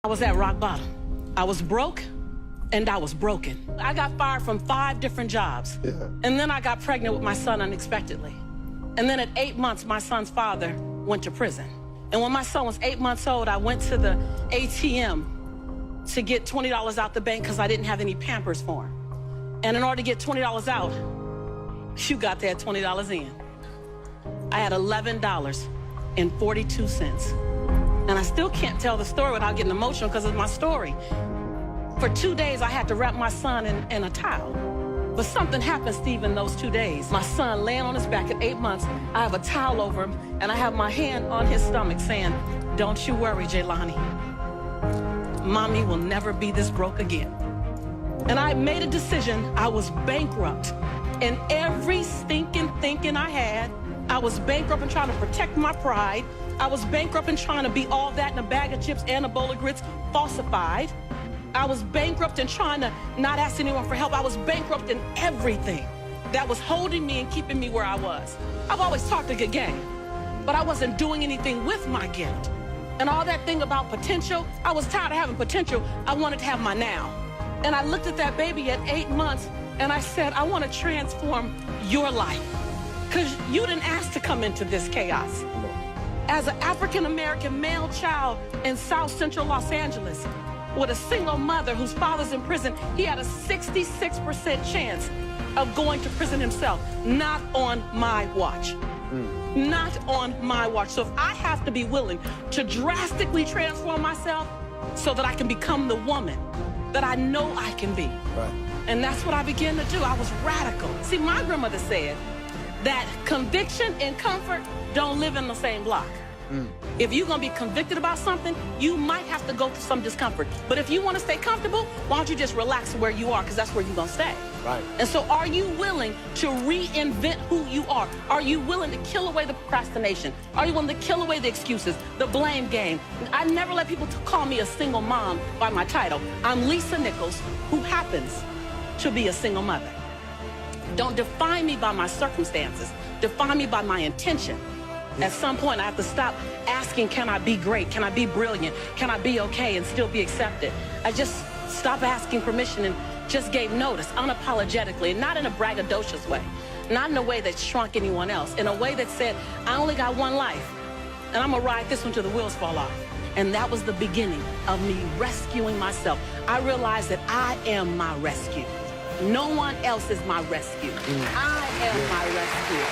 I was at rock bottom. I was broke and I was broken. I got fired from 5 different jobs. Yeah. And then I got pregnant with my son unexpectedly. And then at 8 months, my son's father went to prison. And when my son was 8 months old, I went to the ATM to get $20 out the bank because I didn't have any Pampers for him. And in order to get $20 out, you got that $20 in. I had $11.42. And I still can't tell the story without getting emotional because it's my story. For 2 days, I had to wrap my son in a towel. But something happened, Steve, in those 2 days. My son laying on his back at 8 months, I have a towel over him, and I have my hand on his stomach saying, "Don't you worry, Jaylani. Mommy will never be this broke again." And I made a decision. I was bankrupt. And every stinking thinking I had, I was bankrupt in trying to protect my pride. I was bankrupt in trying to be all that in a bag of chips and a bowl of grits, falsified. I was bankrupt in trying to not ask anyone for help. I was bankrupt in everything that was holding me and keeping me where I was. I've always talked a good game, but I wasn't doing anything with my gift. And all that thing about potential, I was tired of having potential. I wanted to have my now. And I looked at that baby at 8 months and I said, I want to transform your life because you didn't ask to come into this chaos. As an African-American male child in South Central Los Angeles, with a single mother whose father's in prison, he had a 66% chance of going to prison himself. Not on my watch. Not on my watch. So if I have to be willing to drastically transform myself so that I can become the woman that I know I can be. Right. And that's what I began to do. I was radical. See, my grandmother said that conviction and comfort don't live in the same block. If you're going to be convicted about something, you might have to go through some discomfort. But if you want to stay comfortable, why don't you just relax where you are, because that's where you're going to stay. Right. And so are you willing to reinvent who you are? Are you willing to kill away the procrastination? Are you willing to kill away the excuses, the blame game? I never let people call me a single mom by my title. I'm Lisa Nichols, who happens to be a single mother. Don't define me by my circumstances. Define me by my intention. At some point, I have to stop asking, can I be great? Can I be brilliant? Can I be okay and still be accepted? I just stopped asking permission and just gave notice unapologetically, not in a braggadocious way, not in a way that shrunk anyone else, in a way that said, I only got one life, and I'm gonna ride this one till the wheels fall off. And that was the beginning of me rescuing myself. I realized that I am my rescue. No one else is my rescue. I am my rescue.